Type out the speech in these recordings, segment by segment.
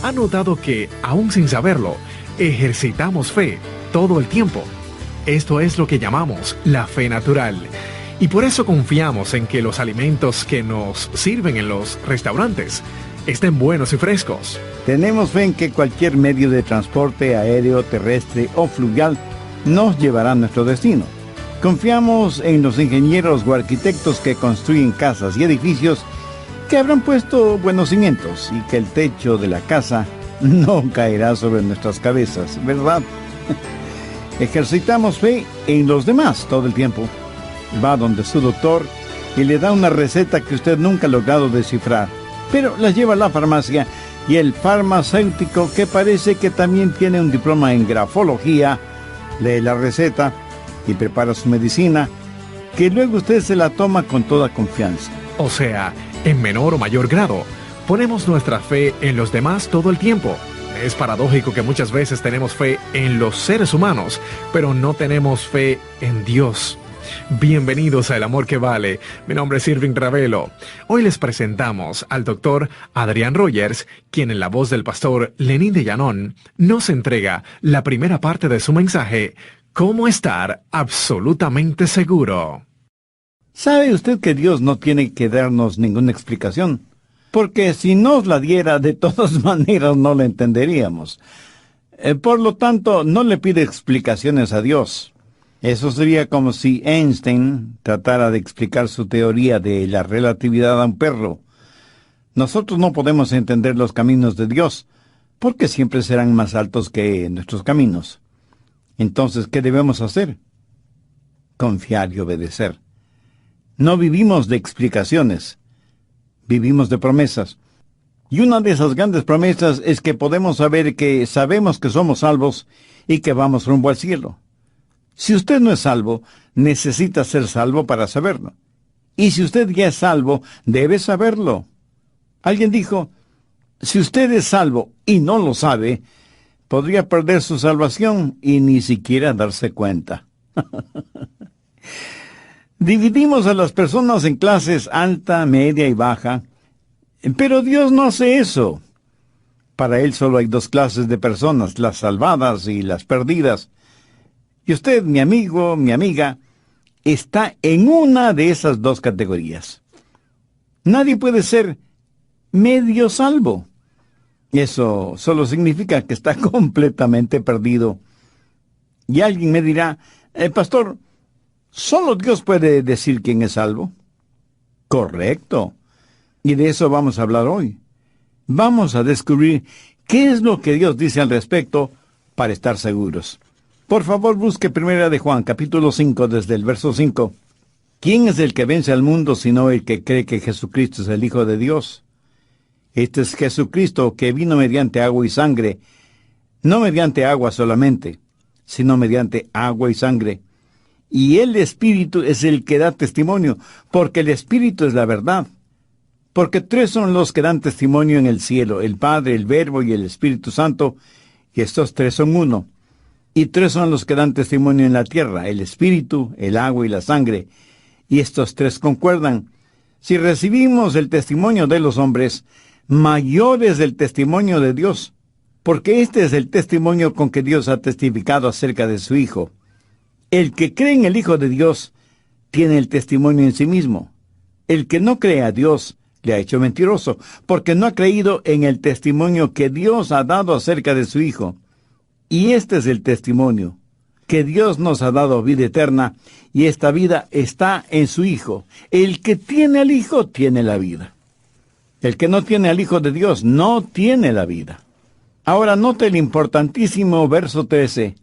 ¿Ha notado que, aún sin saberlo, ejercitamos fe todo el tiempo? Esto es lo que llamamos la fe natural. Y por eso confiamos en que los alimentos que nos sirven en los restaurantes estén buenos y frescos. Tenemos fe en que cualquier medio de transporte aéreo, terrestre o fluvial nos llevará a nuestro destino. Confiamos en los ingenieros o arquitectos que construyen casas y edificios que habrán puesto buenos cimientos y que el techo de la casa no caerá sobre nuestras cabezas, ¿verdad? Ejercitamos fe en los demás todo el tiempo. Va donde su doctor y le da una receta que usted nunca ha logrado descifrar, pero la lleva a la farmacia y el farmacéutico, que parece que también tiene un diploma en grafología, lee la receta y prepara su medicina, que luego usted se la toma con toda confianza. O sea, en menor o mayor grado, ponemos nuestra fe en los demás todo el tiempo. Es paradójico que muchas veces tenemos fe en los seres humanos, pero no tenemos fe en Dios. Bienvenidos a El Amor que Vale. Mi nombre es Irving Ravelo. Hoy les presentamos al doctor Adrián Rogers, quien en la voz del pastor Lenín de Llanón nos entrega la primera parte de su mensaje, ¿Cómo estar absolutamente seguro? ¿Sabe usted que Dios no tiene que darnos ninguna explicación? Porque si nos la diera, de todas maneras no la entenderíamos. Por lo tanto, no le pide explicaciones a Dios. Eso sería como si Einstein tratara de explicar su teoría de la relatividad a un perro. Nosotros no podemos entender los caminos de Dios, porque siempre serán más altos que nuestros caminos. Entonces, ¿qué debemos hacer? Confiar y obedecer. No vivimos de explicaciones, vivimos de promesas. Y una de esas grandes promesas es que podemos saber que sabemos que somos salvos y que vamos rumbo al cielo. Si usted no es salvo, necesita ser salvo para saberlo. Y si usted ya es salvo, debe saberlo. Alguien dijo, si usted es salvo y no lo sabe, podría perder su salvación y ni siquiera darse cuenta. Dividimos a las personas en clases alta, media y baja, pero Dios no hace eso. Para Él solo hay dos clases de personas, las salvadas y las perdidas. Y usted, mi amigo, mi amiga, está en una de esas dos categorías. Nadie puede ser medio salvo. Eso solo significa que está completamente perdido. Y alguien me dirá, pastor, ¿solo Dios puede decir quién es salvo? Correcto. Y de eso vamos a hablar hoy. Vamos a descubrir qué es lo que Dios dice al respecto para estar seguros. Por favor, busque 1 de Juan, capítulo 5, desde el verso 5. ¿Quién es el que vence al mundo sino el que cree que Jesucristo es el Hijo de Dios? Este es Jesucristo que vino mediante agua y sangre, no mediante agua solamente, sino mediante agua y sangre. Y el Espíritu es el que da testimonio, porque el Espíritu es la verdad. Porque tres son los que dan testimonio en el cielo, el Padre, el Verbo y el Espíritu Santo, y estos tres son uno. Y tres son los que dan testimonio en la tierra, el Espíritu, el agua y la sangre, y estos tres concuerdan. Si recibimos el testimonio de los hombres, mayor es el testimonio de Dios, porque este es el testimonio con que Dios ha testificado acerca de su Hijo. El que cree en el Hijo de Dios tiene el testimonio en sí mismo. El que no cree a Dios le ha hecho mentiroso, porque no ha creído en el testimonio que Dios ha dado acerca de su Hijo. Y este es el testimonio, que Dios nos ha dado vida eterna, y esta vida está en su Hijo. El que tiene al Hijo tiene la vida. El que no tiene al Hijo de Dios no tiene la vida. Ahora note el importantísimo verso 13.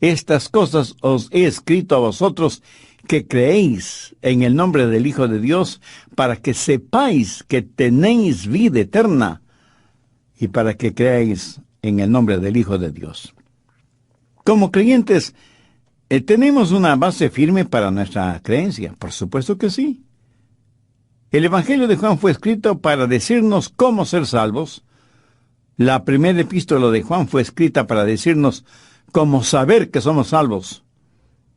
Estas cosas os he escrito a vosotros que creéis en el nombre del Hijo de Dios, para que sepáis que tenéis vida eterna, y para que creáis en el nombre del Hijo de Dios. Como creyentes, ¿tenemos una base firme para nuestra creencia? Por supuesto que sí. El Evangelio de Juan fue escrito para decirnos cómo ser salvos. La primera epístola de Juan fue escrita para decirnos cómo saber que somos salvos.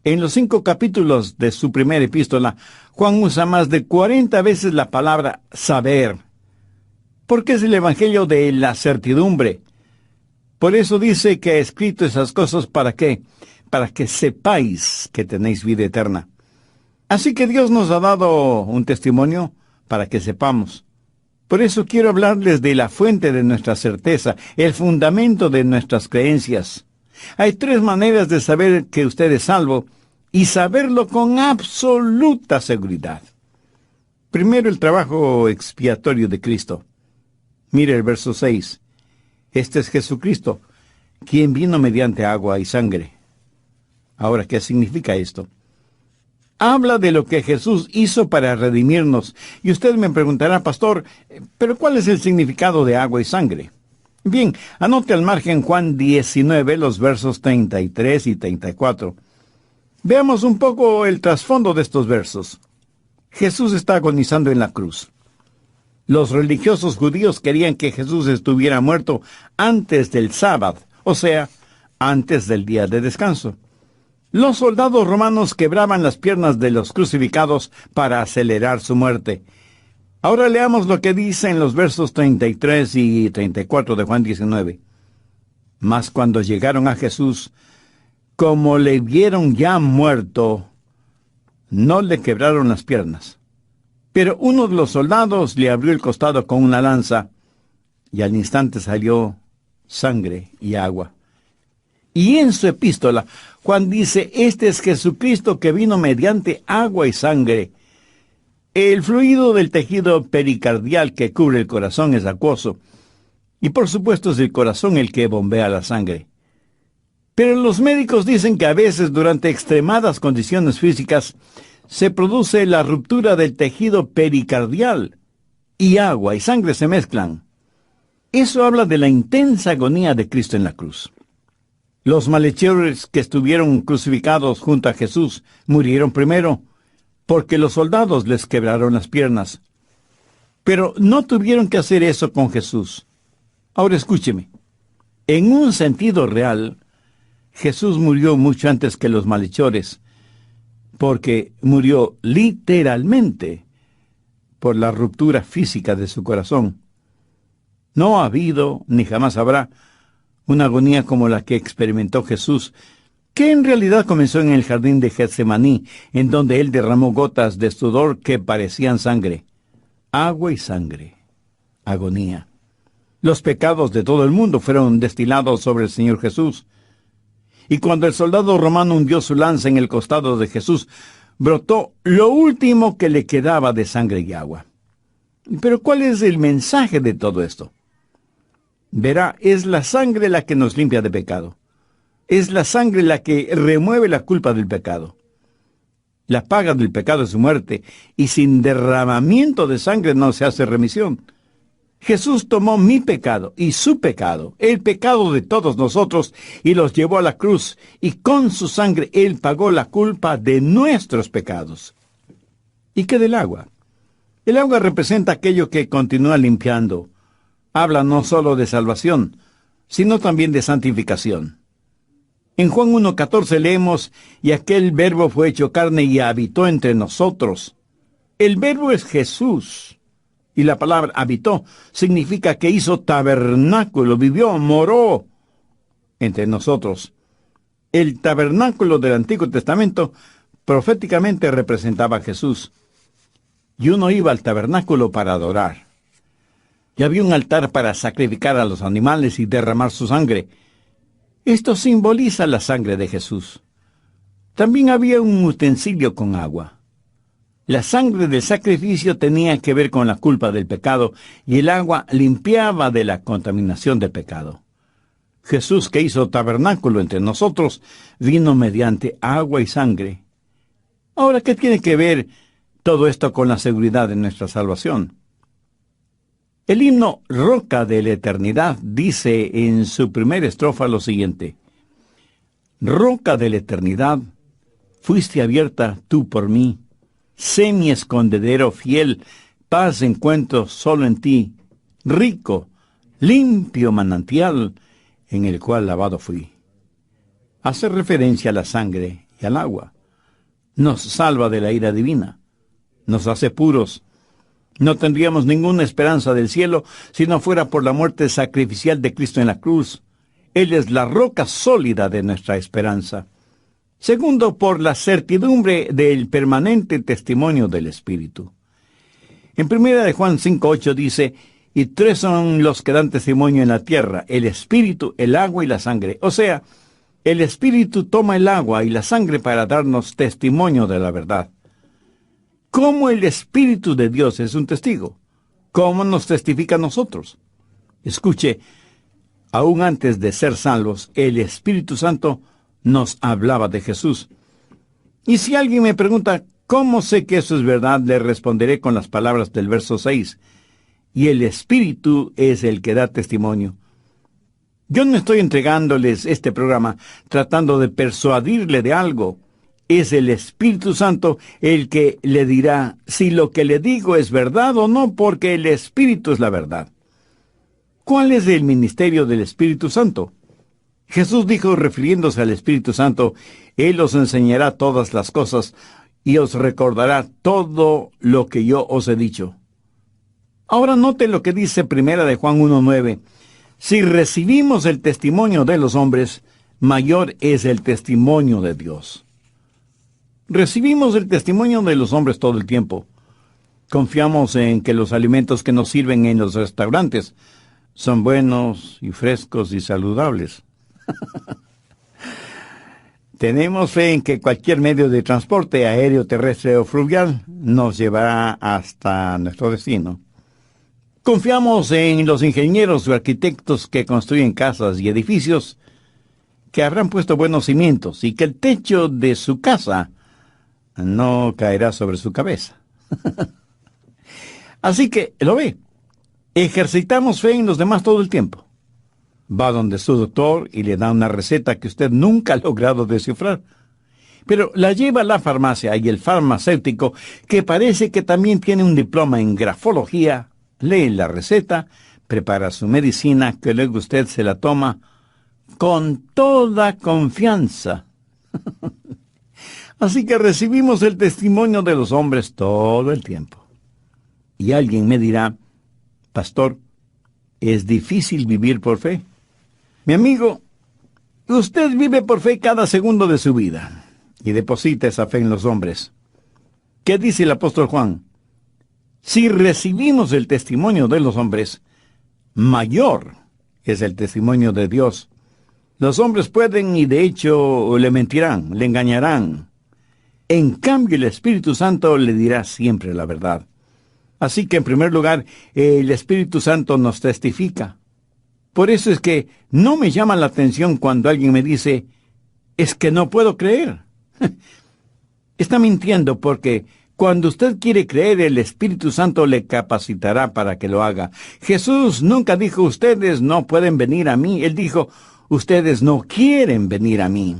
En los 5 capítulos de su primera epístola, Juan usa más de 40 veces la palabra saber. porque es el Evangelio de la certidumbre. Por eso dice que ha escrito esas cosas, ¿para qué? Para que sepáis que tenéis vida eterna. Así que Dios nos ha dado un testimonio para que sepamos. Por eso quiero hablarles de la fuente de nuestra certeza, el fundamento de nuestras creencias. Hay 3 maneras de saber que usted es salvo y saberlo con absoluta seguridad. Primero, el trabajo expiatorio de Cristo. Mire el verso 6. Este es Jesucristo, quien vino mediante agua y sangre. Ahora, ¿qué significa esto? Habla de lo que Jesús hizo para redimirnos. Y usted me preguntará, pastor, ¿pero cuál es el significado de agua y sangre? Bien, anote al margen Juan 19, los versos 33 y 34. Veamos un poco el trasfondo de estos versos. Jesús está agonizando en la cruz. Los religiosos judíos querían que Jesús estuviera muerto antes del sábado, o sea, antes del día de descanso. Los soldados romanos quebraban las piernas de los crucificados para acelerar su muerte. Ahora leamos lo que dice en los versos 33 y 34 de Juan 19. Mas cuando llegaron a Jesús, como le vieron ya muerto, no le quebraron las piernas. Pero uno de los soldados le abrió el costado con una lanza, y al instante salió sangre y agua. Y en su epístola, Juan dice, este es Jesucristo que vino mediante agua y sangre. El fluido del tejido pericardial que cubre el corazón es acuoso, y por supuesto es el corazón el que bombea la sangre. Pero los médicos dicen que a veces durante extremadas condiciones físicas se produce la ruptura del tejido pericardial, y agua y sangre se mezclan. Eso habla de la intensa agonía de Cristo en la cruz. Los malhechores que estuvieron crucificados junto a Jesús murieron primero, porque los soldados les quebraron las piernas. Pero no tuvieron que hacer eso con Jesús. Ahora escúcheme. En un sentido real, Jesús murió mucho antes que los malhechores, porque murió literalmente por la ruptura física de su corazón. No ha habido, ni jamás habrá, una agonía como la que experimentó Jesús, que en realidad comenzó en el jardín de Getsemaní, en donde él derramó gotas de sudor que parecían sangre. Agua y sangre. Agonía. Los pecados de todo el mundo fueron destilados sobre el Señor Jesús. Y cuando el soldado romano hundió su lanza en el costado de Jesús, brotó lo último que le quedaba de sangre y agua. Pero ¿cuál es el mensaje de todo esto? Verá, es la sangre la que nos limpia de pecado. Es la sangre la que remueve la culpa del pecado. La paga del pecado es muerte, y sin derramamiento de sangre no se hace remisión. Jesús tomó mi pecado y su pecado, el pecado de todos nosotros, y los llevó a la cruz, y con su sangre Él pagó la culpa de nuestros pecados. ¿Y qué del agua? El agua representa aquello que continúa limpiando. Habla no solo de salvación, sino también de santificación. En Juan 1:14 leemos, y aquel verbo fue hecho carne y habitó entre nosotros. El verbo es Jesús. Y la palabra habitó significa que hizo tabernáculo, vivió, moró entre nosotros. El tabernáculo del Antiguo Testamento proféticamente representaba a Jesús. Y uno iba al tabernáculo para adorar. Y había un altar para sacrificar a los animales y derramar su sangre. Esto simboliza la sangre de Jesús. También había un utensilio con agua. La sangre del sacrificio tenía que ver con la culpa del pecado, y el agua limpiaba de la contaminación del pecado. Jesús, que hizo tabernáculo entre nosotros, vino mediante agua y sangre. Ahora, ¿qué tiene que ver todo esto con la seguridad de nuestra salvación? El himno Roca de la Eternidad dice en su primera estrofa lo siguiente: Roca de la Eternidad, fuiste abierta tú por mí. Sé mi escondedero fiel, paz encuentro solo en ti, rico, limpio manantial, en el cual lavado fui. Hace referencia a la sangre y al agua. Nos salva de la ira divina, nos hace puros, No tendríamos ninguna esperanza del cielo si no fuera por la muerte sacrificial de Cristo en la cruz. Él es la roca sólida de nuestra esperanza. Segundo, por la certidumbre del permanente testimonio del Espíritu. En 1 Juan 5:8 dice, y tres son los que dan testimonio en la tierra, el Espíritu, el agua y la sangre. O sea, el Espíritu toma el agua y la sangre para darnos testimonio de la verdad. ¿Cómo el Espíritu de Dios es un testigo? ¿Cómo nos testifica a nosotros? Escuche, aún antes de ser salvos, el Espíritu Santo nos hablaba de Jesús. Y si alguien me pregunta, ¿cómo sé que eso es verdad?, le responderé con las palabras del verso 6. Y el Espíritu es el que da testimonio. Yo no estoy entregándoles este programa tratando de persuadirle de algo. Es el Espíritu Santo el que le dirá si lo que le digo es verdad o no, porque el Espíritu es la verdad. ¿Cuál es el ministerio del Espíritu Santo? Jesús dijo, refiriéndose al Espíritu Santo, Él os enseñará todas las cosas y os recordará todo lo que yo os he dicho. Ahora note lo que dice 1 Juan 1:9. Si recibimos el testimonio de los hombres, mayor es el testimonio de Dios. Recibimos el testimonio de los hombres todo el tiempo. Confiamos en que los alimentos que nos sirven en los restaurantes son buenos y frescos y saludables. Tenemos fe en que cualquier medio de transporte, aéreo, terrestre o fluvial, nos llevará hasta nuestro destino. Confiamos en los ingenieros o arquitectos que construyen casas y edificios, que habrán puesto buenos cimientos y que el techo de su casa no caerá sobre su cabeza. Así que, lo ve, ejercitamos fe en los demás todo el tiempo. Va donde su doctor y le da una receta que usted nunca ha logrado descifrar. Pero la lleva a la farmacia y el farmacéutico, que parece que también tiene un diploma en grafología, lee la receta, prepara su medicina, que luego usted se la toma con toda confianza. Así que recibimos el testimonio de los hombres todo el tiempo. Y alguien me dirá, pastor, ¿es difícil vivir por fe? Mi amigo, usted vive por fe cada segundo de su vida y deposita esa fe en los hombres. ¿Qué dice el apóstol Juan? Si recibimos el testimonio de los hombres, mayor es el testimonio de Dios. Los hombres pueden y de hecho le mentirán, le engañarán. En cambio, el Espíritu Santo le dirá siempre la verdad. Así que, en primer lugar, el Espíritu Santo nos testifica. Por eso es que no me llama la atención cuando alguien me dice, es que no puedo creer. Está mintiendo porque cuando usted quiere creer, el Espíritu Santo le capacitará para que lo haga. Jesús nunca dijo, ustedes no pueden venir a mí. Él dijo, ustedes no quieren venir a mí.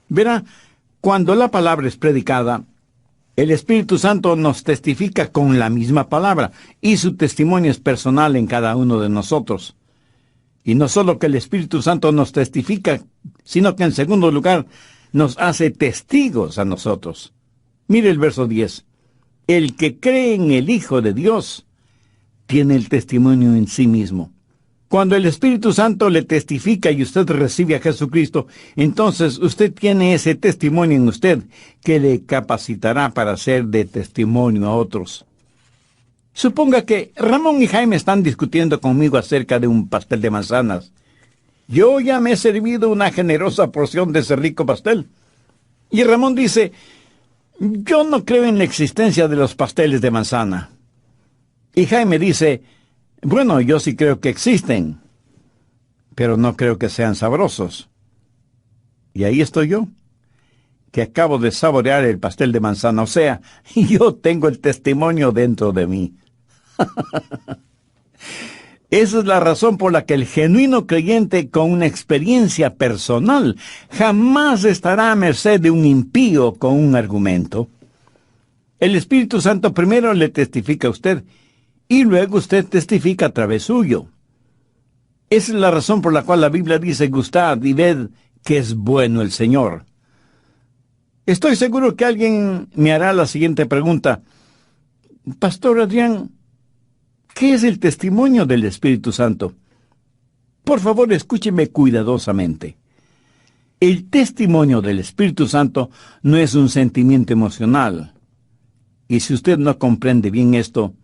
Verá, cuando la palabra es predicada, el Espíritu Santo nos testifica con la misma palabra, y su testimonio es personal en cada uno de nosotros. Y no solo que el Espíritu Santo nos testifica, sino que en segundo lugar nos hace testigos a nosotros. Mire el verso 10. El que cree en el Hijo de Dios tiene el testimonio en sí mismo. Cuando el Espíritu Santo le testifica y usted recibe a Jesucristo, entonces usted tiene ese testimonio en usted que le capacitará para ser de testimonio a otros. Suponga que Ramón y Jaime están discutiendo conmigo acerca de un pastel de manzanas. Yo ya me he servido una generosa porción de ese rico pastel. Y Ramón dice, yo no creo en la existencia de los pasteles de manzana. Y Jaime dice, bueno, yo sí creo que existen, pero no creo que sean sabrosos. Y ahí estoy yo, que acabo de saborear el pastel de manzana. O sea, yo tengo el testimonio dentro de mí. Esa es la razón por la que el genuino creyente con una experiencia personal jamás estará a merced de un impío con un argumento. El Espíritu Santo primero le testifica a usted, y luego usted testifica a través suyo. Esa es la razón por la cual la Biblia dice, gustad y ved que es bueno el Señor. Estoy seguro que alguien me hará la siguiente pregunta. Pastor Adrián, ¿qué es el testimonio del Espíritu Santo? Por favor, escúcheme cuidadosamente. El testimonio del Espíritu Santo no es un sentimiento emocional. Y si usted no comprende bien esto,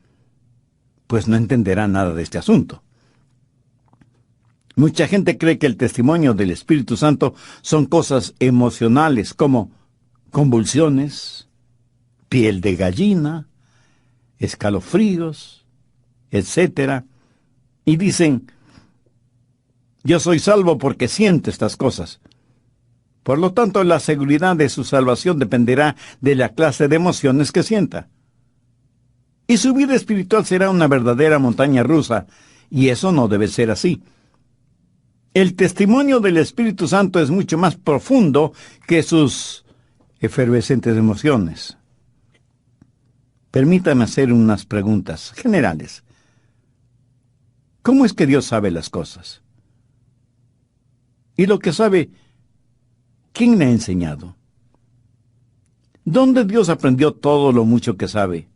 pues no entenderá nada de este asunto. Mucha gente cree que el testimonio del Espíritu Santo son cosas emocionales como convulsiones, piel de gallina, escalofríos, etc. Y dicen, yo soy salvo porque siento estas cosas. Por lo tanto, la seguridad de su salvación dependerá de la clase de emociones que sienta. Y su vida espiritual será una verdadera montaña rusa, y eso no debe ser así. El testimonio del Espíritu Santo es mucho más profundo que sus efervescentes emociones. Permítame hacer unas preguntas generales. ¿Cómo es que Dios sabe las cosas? Y lo que sabe, ¿quién le ha enseñado? ¿Dónde Dios aprendió todo lo mucho que sabe?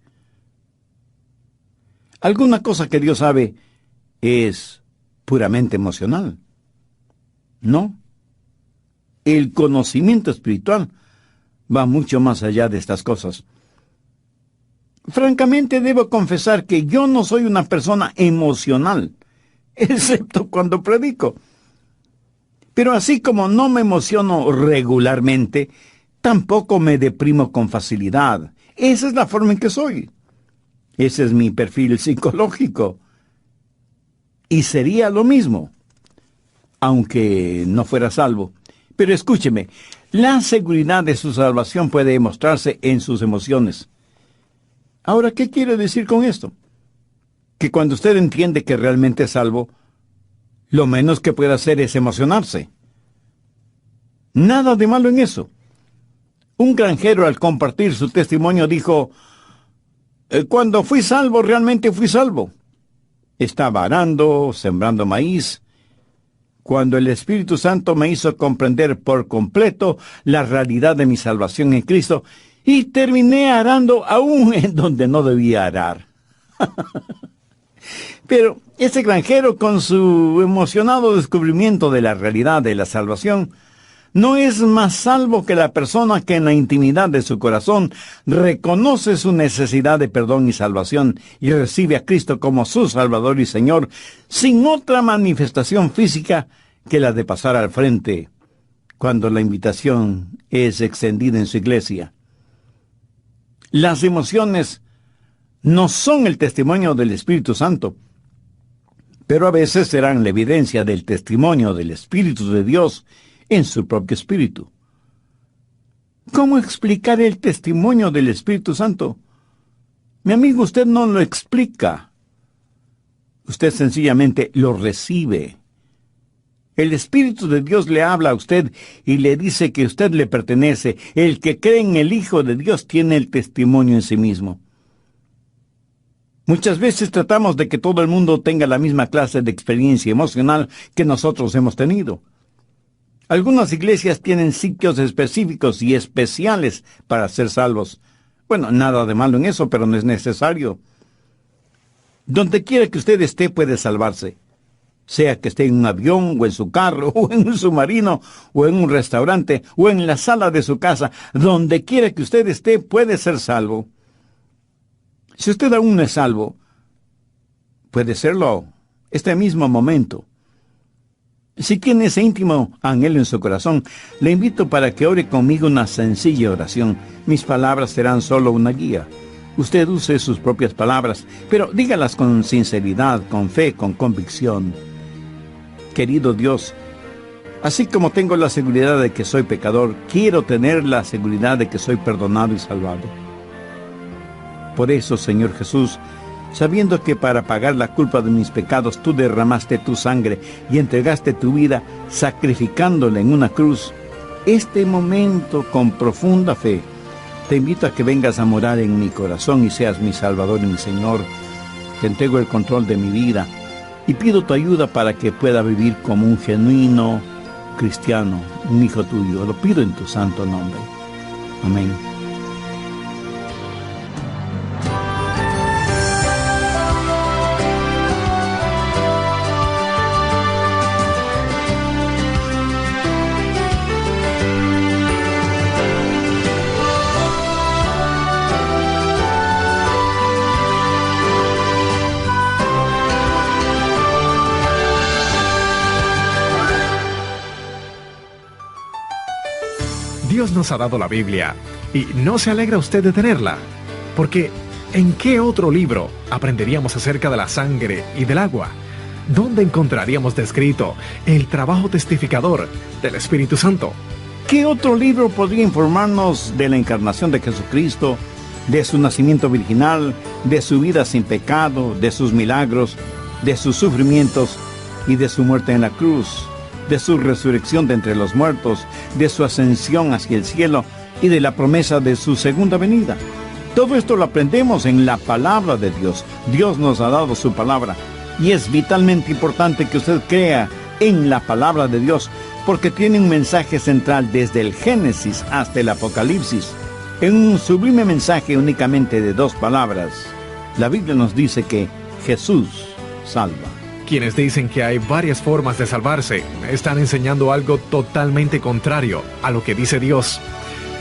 ¿Alguna cosa que Dios sabe es puramente emocional? No. El conocimiento espiritual va mucho más allá de estas cosas. Francamente, debo confesar que yo no soy una persona emocional, excepto cuando predico. Pero así como no me emociono regularmente, tampoco me deprimo con facilidad. Esa es la forma en que soy. Ese es mi perfil psicológico. Y sería lo mismo, aunque no fuera salvo. Pero escúcheme, la seguridad de su salvación puede mostrarse en sus emociones. Ahora, ¿qué quiere decir con esto? Que cuando usted entiende que realmente es salvo, lo menos que puede hacer es emocionarse. Nada de malo en eso. Un granjero, al compartir su testimonio, dijo, cuando fui salvo, realmente fui salvo. Estaba arando, sembrando maíz, cuando el Espíritu Santo me hizo comprender por completo la realidad de mi salvación en Cristo, y terminé arando aún en donde no debía arar. Pero ese granjero, con su emocionado descubrimiento de la realidad de la salvación, no es más salvo que la persona que en la intimidad de su corazón reconoce su necesidad de perdón y salvación y recibe a Cristo como su Salvador y Señor, sin otra manifestación física que la de pasar al frente cuando la invitación es extendida en su iglesia. Las emociones no son el testimonio del Espíritu Santo, pero a veces serán la evidencia del testimonio del Espíritu de Dios en su propio espíritu. ¿Cómo explicar el testimonio del Espíritu Santo? Mi amigo, usted no lo explica. Usted sencillamente lo recibe. El Espíritu de Dios le habla a usted y le dice que usted le pertenece. El que cree en el Hijo de Dios tiene el testimonio en sí mismo. Muchas veces tratamos de que todo el mundo tenga la misma clase de experiencia emocional que nosotros hemos tenido. Algunas iglesias tienen sitios específicos y especiales para ser salvos. Bueno, nada de malo en eso, pero no es necesario. Donde quiera que usted esté puede salvarse. Sea que esté en un avión, o en su carro, o en un submarino, o en un restaurante, o en la sala de su casa. Donde quiera que usted esté puede ser salvo. Si usted aún no es salvo, puede serlo este mismo momento. Si tiene ese íntimo anhelo en su corazón, le invito para que ore conmigo una sencilla oración. Mis palabras serán solo una guía. Usted use sus propias palabras, pero dígalas con sinceridad, con fe, con convicción. Querido Dios, así como tengo la seguridad de que soy pecador, quiero tener la seguridad de que soy perdonado y salvado. Por eso, Señor Jesús, sabiendo que para pagar la culpa de mis pecados tú derramaste tu sangre y entregaste tu vida sacrificándola en una cruz, este momento con profunda fe, te invito a que vengas a morar en mi corazón y seas mi Salvador y mi Señor. Te entrego el control de mi vida y pido tu ayuda para que pueda vivir como un genuino cristiano, un hijo tuyo. Lo pido en tu santo nombre. Amén. Dios nos ha dado la Biblia. ¿Y no se alegra usted de tenerla? Porque, ¿en qué otro libro aprenderíamos acerca de la sangre y del agua? ¿Dónde encontraríamos descrito el trabajo testificador del Espíritu Santo? ¿Qué otro libro podría informarnos de la encarnación de Jesucristo, de su nacimiento virginal, de su vida sin pecado, de sus milagros, de sus sufrimientos y de su muerte en la cruz, de su resurrección de entre los muertos, de su ascensión hacia el cielo y de la promesa de su segunda venida? Todo esto lo aprendemos en la palabra de Dios. Dios nos ha dado su palabra y es vitalmente importante que usted crea en la palabra de Dios, porque tiene un mensaje central desde el Génesis hasta el Apocalipsis. En un sublime mensaje únicamente de 2 palabras, la Biblia nos dice que Jesús salva. Quienes dicen que hay varias formas de salvarse están enseñando algo totalmente contrario a lo que dice Dios.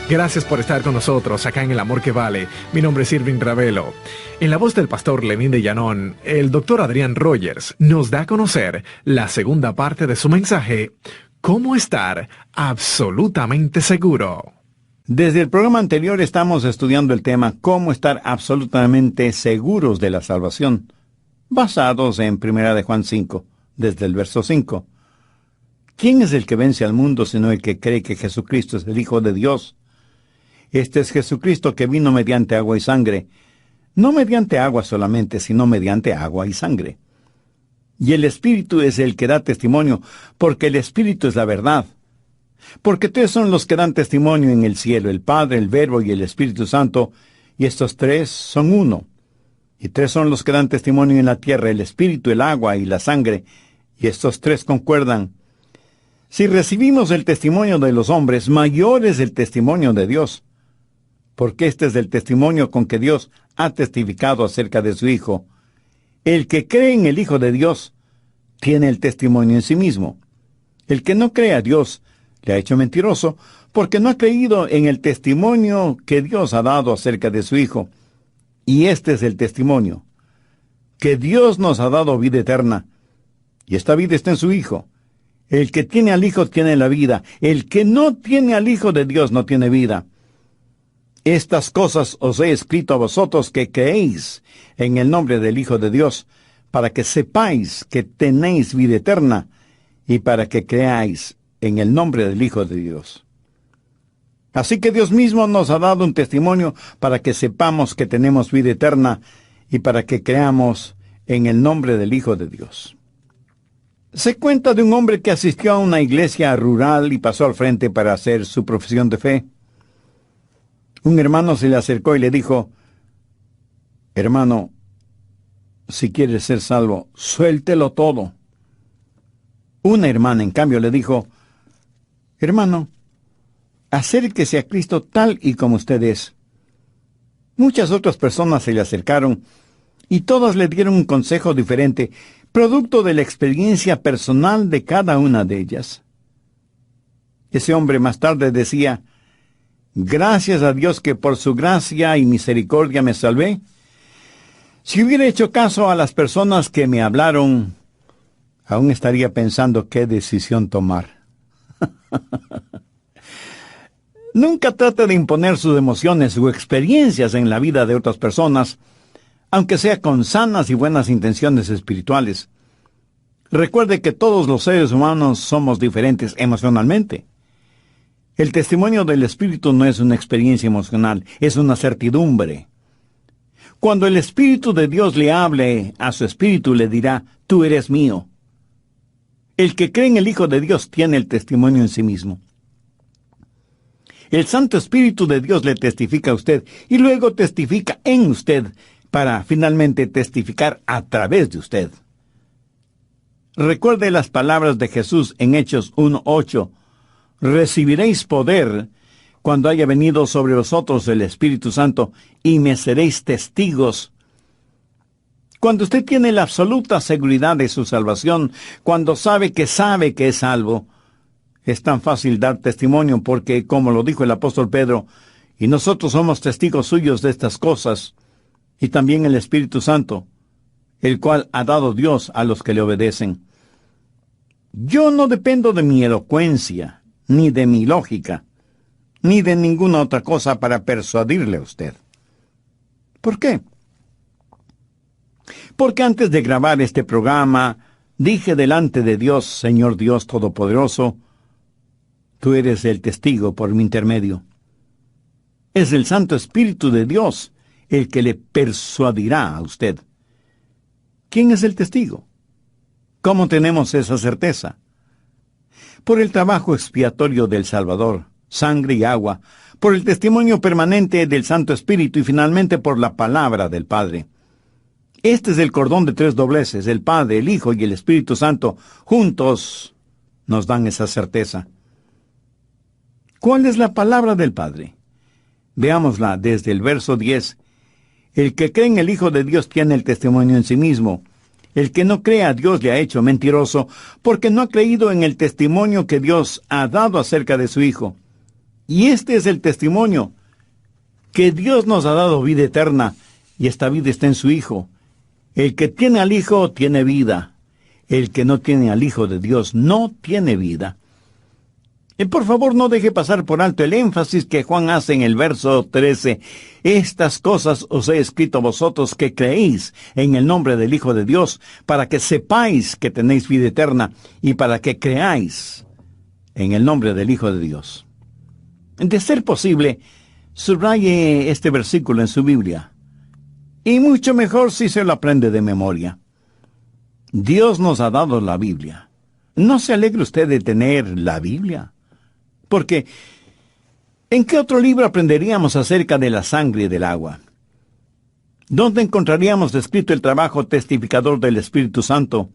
Gracias por estar con nosotros acá en El Amor que Vale. Mi nombre es Irving Ravelo. En la voz del pastor Lenín de Llanón, el doctor Adrián Rogers nos da a conocer la segunda parte de su mensaje: ¿cómo estar absolutamente seguro? Desde el programa anterior estamos estudiando el tema cómo estar absolutamente seguros de la salvación, basados en 1 de Juan 5, desde el verso 5. ¿Quién es el que vence al mundo sino el que cree que Jesucristo es el Hijo de Dios? Este es Jesucristo que vino mediante agua y sangre, no mediante agua solamente, sino mediante agua y sangre. Y el Espíritu es el que da testimonio, porque el Espíritu es la verdad. Porque 3 son los que dan testimonio en el cielo: el Padre, el Verbo y el Espíritu Santo, y estos 3 son uno. Y 3 son los que dan testimonio en la tierra: el Espíritu, el agua y la sangre, y estos 3 concuerdan. Si recibimos el testimonio de los hombres, mayor es el testimonio de Dios, porque este es el testimonio con que Dios ha testificado acerca de su Hijo. El que cree en el Hijo de Dios tiene el testimonio en sí mismo. El que no cree a Dios le ha hecho mentiroso, porque no ha creído en el testimonio que Dios ha dado acerca de su Hijo. Y este es el testimonio: que Dios nos ha dado vida eterna, y esta vida está en su Hijo. El que tiene al Hijo tiene la vida. El que no tiene al Hijo de Dios no tiene vida. Estas cosas os he escrito a vosotros que creéis en el nombre del Hijo de Dios, para que sepáis que tenéis vida eterna, y para que creáis en el nombre del Hijo de Dios. Así que Dios mismo nos ha dado un testimonio para que sepamos que tenemos vida eterna y para que creamos en el nombre del Hijo de Dios. Se cuenta de un hombre que asistió a una iglesia rural y pasó al frente para hacer su profesión de fe. Un hermano se le acercó y le dijo: hermano, si quieres ser salvo, suéltelo todo. Una hermana, en cambio, le dijo: hermano, acérquese a Cristo tal y como usted es. Muchas otras personas se le acercaron y todas le dieron un consejo diferente, producto de la experiencia personal de cada una de ellas. Ese hombre más tarde decía: gracias a Dios que por su gracia y misericordia me salvé. Si hubiera hecho caso a las personas que me hablaron, aún estaría pensando qué decisión tomar. Nunca trate de imponer sus emociones o experiencias en la vida de otras personas, aunque sea con sanas y buenas intenciones espirituales. Recuerde que todos los seres humanos somos diferentes emocionalmente. El testimonio del Espíritu no es una experiencia emocional, es una certidumbre. Cuando el Espíritu de Dios le hable a su espíritu, le dirá: tú eres mío. El que cree en el Hijo de Dios tiene el testimonio en sí mismo. El Santo Espíritu de Dios le testifica a usted y luego testifica en usted para finalmente testificar a través de usted. Recuerde las palabras de Jesús en Hechos 1:8. Recibiréis poder cuando haya venido sobre vosotros el Espíritu Santo, y me seréis testigos. Cuando usted tiene la absoluta seguridad de su salvación, cuando sabe que es salvo, es tan fácil dar testimonio porque, como lo dijo el apóstol Pedro, y nosotros somos testigos suyos de estas cosas, y también el Espíritu Santo, el cual ha dado Dios a los que le obedecen. Yo no dependo de mi elocuencia, ni de mi lógica. ni de ninguna otra cosa para persuadirle a usted. ¿Por qué? Porque antes de grabar este programa, dije delante de Dios, Señor Dios Todopoderoso, tú eres el testigo por mi intermedio. Es el Santo Espíritu de Dios el que le persuadirá a usted. ¿Quién es el testigo? ¿Cómo tenemos esa certeza? Por el trabajo expiatorio del Salvador, sangre y agua, por el testimonio permanente del Santo Espíritu y finalmente por la palabra del Padre. Este es el cordón de 3 dobleces, el Padre, el Hijo y el Espíritu Santo, juntos nos dan esa certeza. ¿Cuál es la palabra del Padre? Veámosla desde el verso 10. El que cree en el Hijo de Dios tiene el testimonio en sí mismo. El que no cree a Dios le ha hecho mentiroso, porque no ha creído en el testimonio que Dios ha dado acerca de su Hijo. Y este es el testimonio, que Dios nos ha dado vida eterna, y esta vida está en su Hijo. El que tiene al Hijo tiene vida. El que no tiene al Hijo de Dios no tiene vida. Y por favor, no deje pasar por alto el énfasis que Juan hace en el verso 13. Estas cosas os he escrito a vosotros que creéis en el nombre del Hijo de Dios, para que sepáis que tenéis vida eterna, y para que creáis en el nombre del Hijo de Dios. De ser posible, subraye este versículo en su Biblia. Y mucho mejor si se lo aprende de memoria. Dios nos ha dado la Biblia. ¿No se alegra usted de tener la Biblia? Porque, ¿en qué otro libro aprenderíamos acerca de la sangre y del agua? ¿Dónde encontraríamos descrito el trabajo testificador del Espíritu Santo?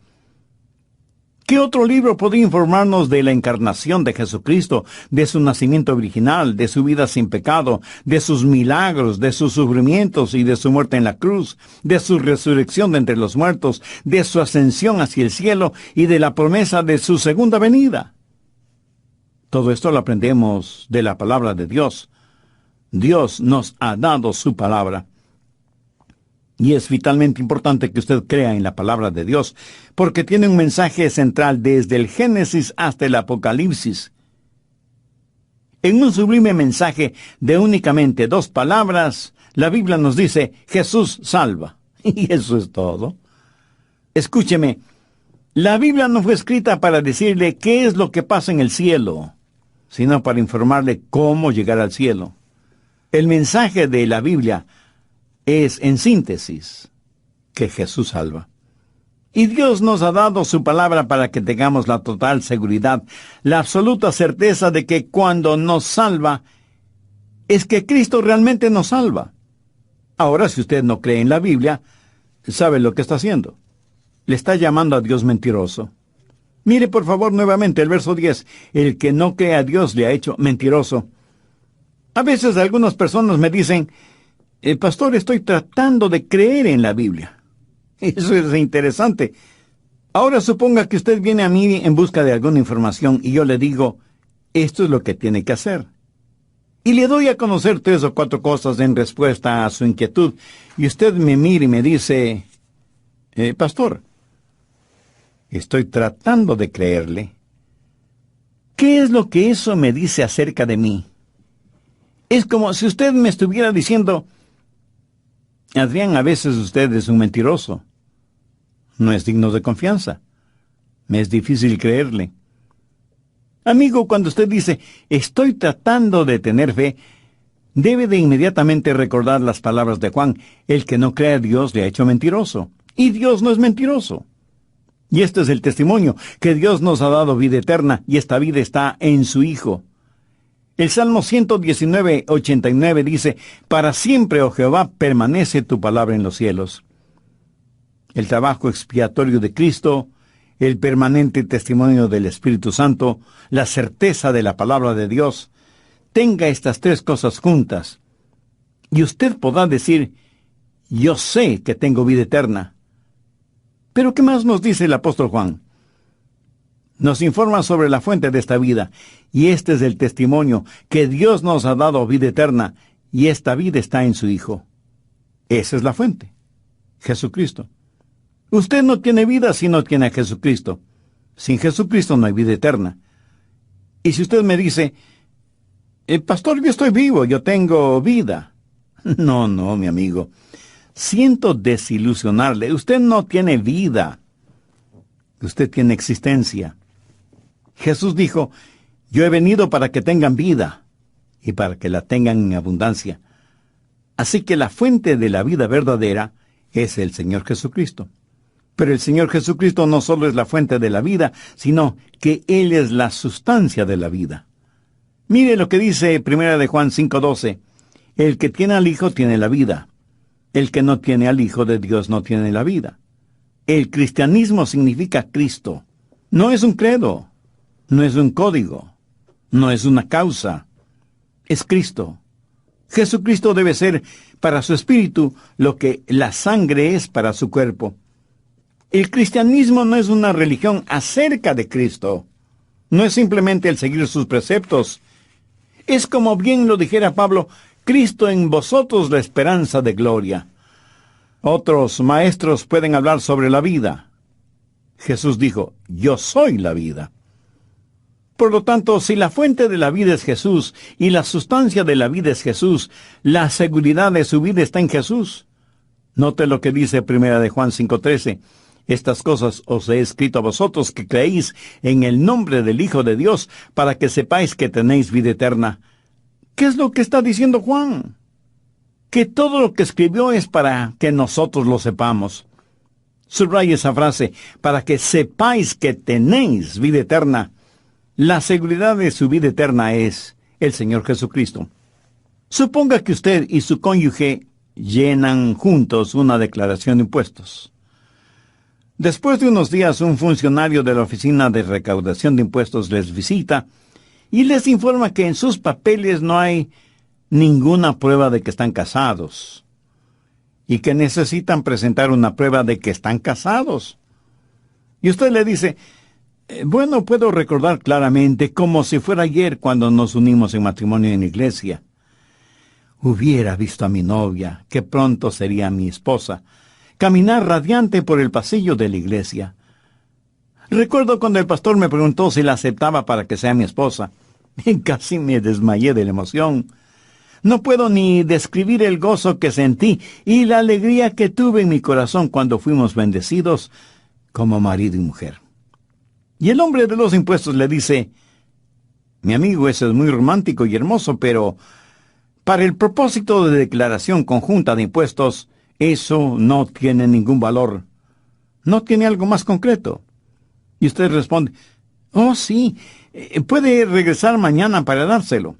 ¿Qué otro libro podría informarnos de la encarnación de Jesucristo, de su nacimiento original, de su vida sin pecado, de sus milagros, de sus sufrimientos y de su muerte en la cruz, de su resurrección de entre los muertos, de su ascensión hacia el cielo y de la promesa de su segunda venida? Todo esto lo aprendemos de la palabra de Dios. Dios nos ha dado su palabra. Y es vitalmente importante que usted crea en la palabra de Dios, porque tiene un mensaje central desde el Génesis hasta el Apocalipsis. En un sublime mensaje de únicamente 2 palabras, la Biblia nos dice, Jesús salva. Y eso es todo. Escúcheme, la Biblia no fue escrita para decirle qué es lo que pasa en el cielo, sino para informarle cómo llegar al cielo. El mensaje de la Biblia es, en síntesis, que Jesús salva. Y Dios nos ha dado su palabra para que tengamos la total seguridad, la absoluta certeza de que cuando nos salva, es que Cristo realmente nos salva. Ahora, si usted no cree en la Biblia, ¿sabe lo que está haciendo? Le está llamando a Dios mentiroso. Mire por favor nuevamente el verso 10. El que no cree a Dios le ha hecho mentiroso. A veces algunas personas me dicen, pastor, estoy tratando de creer en la Biblia. Eso es interesante. Ahora suponga que usted viene a mí en busca de alguna información y yo le digo, esto es lo que tiene que hacer. Y le doy a conocer 3 o 4 cosas en respuesta a su inquietud. Y usted me mira y me dice, pastor, estoy tratando de creerle. ¿Qué es lo que eso me dice acerca de mí? Es como si usted me estuviera diciendo, Adrián, a veces usted es un mentiroso. No es digno de confianza. Me es difícil creerle. Amigo, cuando usted dice, estoy tratando de tener fe, debe de inmediatamente recordar las palabras de Juan, el que no cree a Dios le ha hecho mentiroso. Y Dios no es mentiroso. Y este es el testimonio, que Dios nos ha dado vida eterna, y esta vida está en su Hijo. El Salmo 119:89 dice, para siempre, oh Jehová, permanece tu palabra en los cielos. El trabajo expiatorio de Cristo, el permanente testimonio del Espíritu Santo, la certeza de la palabra de Dios, tenga estas 3 cosas juntas, y usted podrá decir, yo sé que tengo vida eterna. Pero ¿qué más nos dice el apóstol Juan? Nos informa sobre la fuente de esta vida, y este es el testimonio, que Dios nos ha dado vida eterna, y esta vida está en su Hijo. Esa es la fuente, Jesucristo. Usted no tiene vida si no tiene a Jesucristo. Sin Jesucristo no hay vida eterna. Y si usted me dice, Pastor, yo estoy vivo, yo tengo vida. No, no, mi amigo. Siento desilusionarle. Usted no tiene vida. Usted tiene existencia. Jesús dijo, yo he venido para que tengan vida y para que la tengan en abundancia. Así que la fuente de la vida verdadera es el Señor Jesucristo. Pero el Señor Jesucristo no solo es la fuente de la vida, sino que Él es la sustancia de la vida. Mire lo que dice 1 de Juan 5:12. El que tiene al Hijo tiene la vida. El que no tiene al Hijo de Dios no tiene la vida. El cristianismo significa Cristo. No es un credo, no es un código, no es una causa. Es Cristo. Jesucristo debe ser para su espíritu lo que la sangre es para su cuerpo. El cristianismo no es una religión acerca de Cristo. No es simplemente el seguir sus preceptos. Es como bien lo dijera Pablo, Cristo en vosotros la esperanza de gloria. Otros maestros pueden hablar sobre la vida. Jesús dijo, yo soy la vida. Por lo tanto, si la fuente de la vida es Jesús y la sustancia de la vida es Jesús, la seguridad de su vida está en Jesús. Note lo que dice 1 de Juan 5:13. Estas cosas os he escrito a vosotros que creéis en el nombre del Hijo de Dios, para que sepáis que tenéis vida eterna. ¿Qué es lo que está diciendo Juan? Que todo lo que escribió es para que nosotros lo sepamos. Subraya esa frase, para que sepáis que tenéis vida eterna. La seguridad de su vida eterna es el Señor Jesucristo. Suponga que usted y su cónyuge llenan juntos una declaración de impuestos. Después de unos días, un funcionario de la Oficina de Recaudación de Impuestos les visita y les informa que en sus papeles no hay ninguna prueba de que están casados y que necesitan presentar una prueba de que están casados. Y usted le dice, bueno, puedo recordar claramente como si fuera ayer cuando nos unimos en matrimonio en la iglesia. Hubiera visto a mi novia, que pronto sería mi esposa, caminar radiante por el pasillo de la iglesia. Recuerdo cuando el pastor me preguntó si la aceptaba para que sea mi esposa. Casi me desmayé de la emoción. No puedo ni describir el gozo que sentí y la alegría que tuve en mi corazón cuando fuimos bendecidos como marido y mujer. Y el hombre de los impuestos le dice, mi amigo, eso es muy romántico y hermoso, pero para el propósito de declaración conjunta de impuestos, eso no tiene ningún valor. ¿No tiene algo más concreto? Y usted responde, oh sí, puede regresar mañana para dárselo.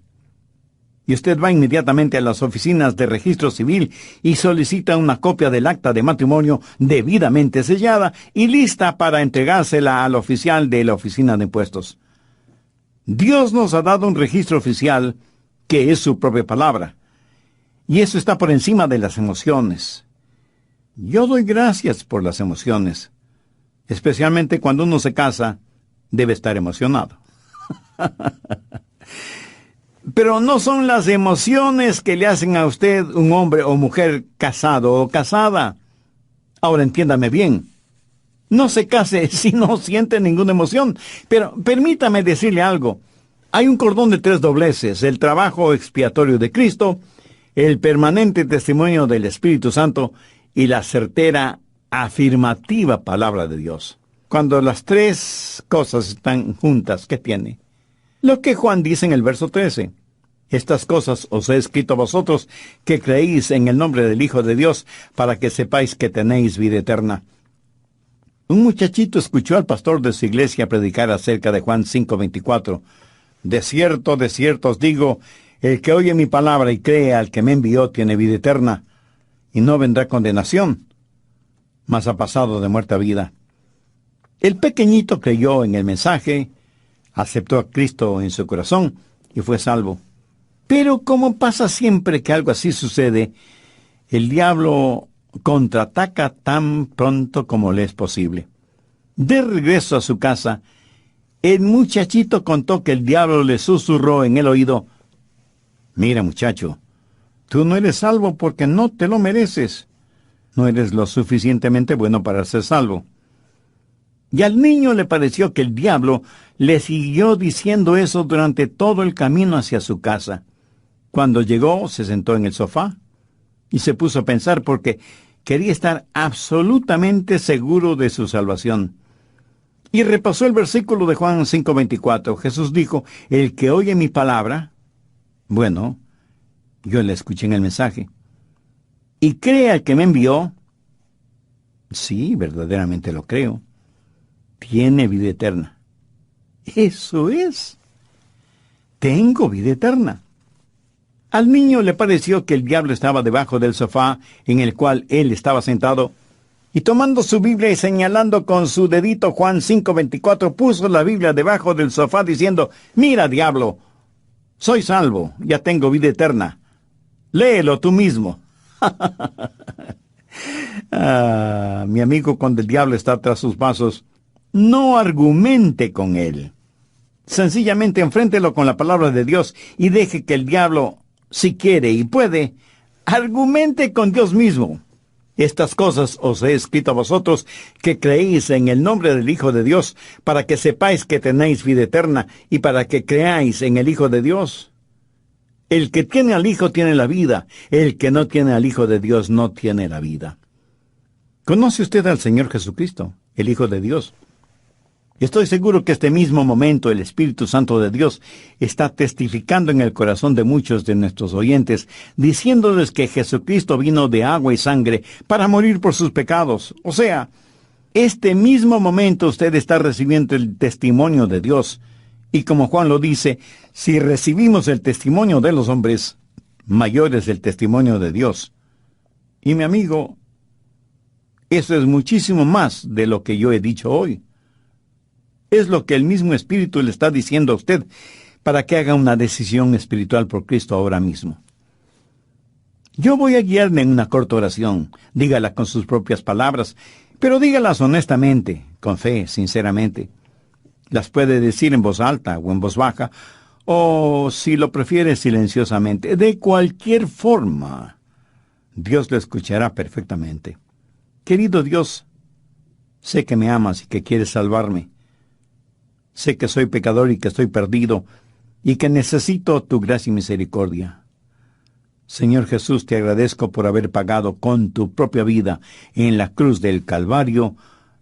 Y usted va inmediatamente a las oficinas de registro civil y solicita una copia del acta de matrimonio debidamente sellada y lista para entregársela al oficial de la oficina de impuestos. Dios nos ha dado un registro oficial que es su propia palabra. Y eso está por encima de las emociones. Yo doy gracias por las emociones. Especialmente cuando uno se casa, debe estar emocionado. Pero no son las emociones que le hacen a usted un hombre o mujer casado o casada. Ahora entiéndame bien. No se case si no siente ninguna emoción. Pero permítame decirle algo. Hay un cordón de 3 dobleces: el trabajo expiatorio de Cristo, el permanente testimonio del Espíritu Santo y la certera, afirmativa palabra de Dios. Cuando las 3 cosas están juntas, ¿qué tiene? Lo que Juan dice en el verso 13. Estas cosas os he escrito a vosotros que creéis en el nombre del Hijo de Dios, para que sepáis que tenéis vida eterna. Un muchachito escuchó al pastor de su iglesia predicar acerca de Juan 5:24. De cierto os digo, el que oye mi palabra y cree al que me envió tiene vida eterna, y no vendrá condenación, mas ha pasado de muerte a vida. El pequeñito creyó en el mensaje, aceptó a Cristo en su corazón y fue salvo. Pero como pasa siempre que algo así sucede, el diablo contraataca tan pronto como le es posible. De regreso a su casa, el muchachito contó que el diablo le susurró en el oído, mira muchacho, tú no eres salvo porque no te lo mereces. No eres lo suficientemente bueno para ser salvo. Y al niño le pareció que el diablo le siguió diciendo eso durante todo el camino hacia su casa. Cuando llegó, se sentó en el sofá y se puso a pensar porque quería estar absolutamente seguro de su salvación. Y repasó el versículo de Juan 5:24. Jesús dijo, el que oye mi palabra, bueno, yo la escuché en el mensaje, y cree al que me envió, sí, verdaderamente lo creo, tiene vida eterna. Eso es. Tengo vida eterna. Al niño le pareció que el diablo estaba debajo del sofá en el cual él estaba sentado, y tomando su Biblia y señalando con su dedito Juan 5:24, puso la Biblia debajo del sofá diciendo, mira, diablo, soy salvo, ya tengo vida eterna. Léelo tú mismo. Mi amigo, cuando el diablo está tras sus pasos, no argumente con él. Sencillamente enfréntelo con la palabra de Dios y deje que el diablo, si quiere y puede, argumente con Dios mismo. Estas cosas os he escrito a vosotros que creéis en el nombre del Hijo de Dios, para que sepáis que tenéis vida eterna y para que creáis en el Hijo de Dios. El que tiene al Hijo tiene la vida, el que no tiene al Hijo de Dios no tiene la vida. ¿Conoce usted al Señor Jesucristo, el Hijo de Dios? Estoy seguro que este mismo momento el Espíritu Santo de Dios está testificando en el corazón de muchos de nuestros oyentes, diciéndoles que Jesucristo vino de agua y sangre para morir por sus pecados. O sea, este mismo momento usted está recibiendo el testimonio de Dios. Y como Juan lo dice, si recibimos el testimonio de los hombres, mayor es el testimonio de Dios. Y mi amigo, eso es muchísimo más de lo que yo he dicho hoy. Es lo que el mismo Espíritu le está diciendo a usted para que haga una decisión espiritual por Cristo ahora mismo. Yo voy a guiarme en una corta oración. Dígala con sus propias palabras, pero dígalas honestamente, con fe, sinceramente. Las puede decir en voz alta o en voz baja, o si lo prefiere silenciosamente. De cualquier forma, Dios lo escuchará perfectamente. Querido Dios, sé que me amas y que quieres salvarme. Sé que soy pecador y que estoy perdido, y que necesito tu gracia y misericordia. Señor Jesús, te agradezco por haber pagado con tu propia vida en la cruz del Calvario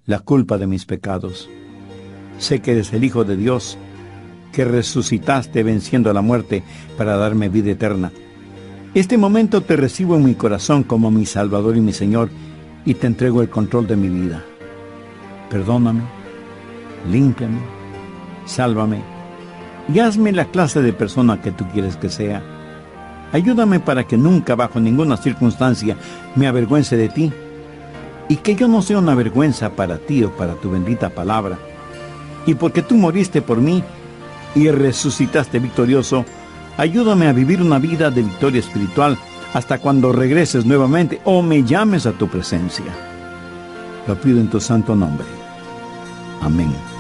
la culpa de mis pecados. Sé que eres el Hijo de Dios, que resucitaste venciendo a la muerte para darme vida eterna. Este momento te recibo en mi corazón como mi Salvador y mi Señor, y te entrego el control de mi vida. Perdóname, límpiame, sálvame, y hazme la clase de persona que tú quieres que sea. Ayúdame para que nunca, bajo ninguna circunstancia, me avergüence de ti, y que yo no sea una vergüenza para ti o para tu bendita palabra. Y porque tú moriste por mí y resucitaste victorioso, ayúdame a vivir una vida de victoria espiritual hasta cuando regreses nuevamente o me llames a tu presencia. Lo pido en tu santo nombre. Amén.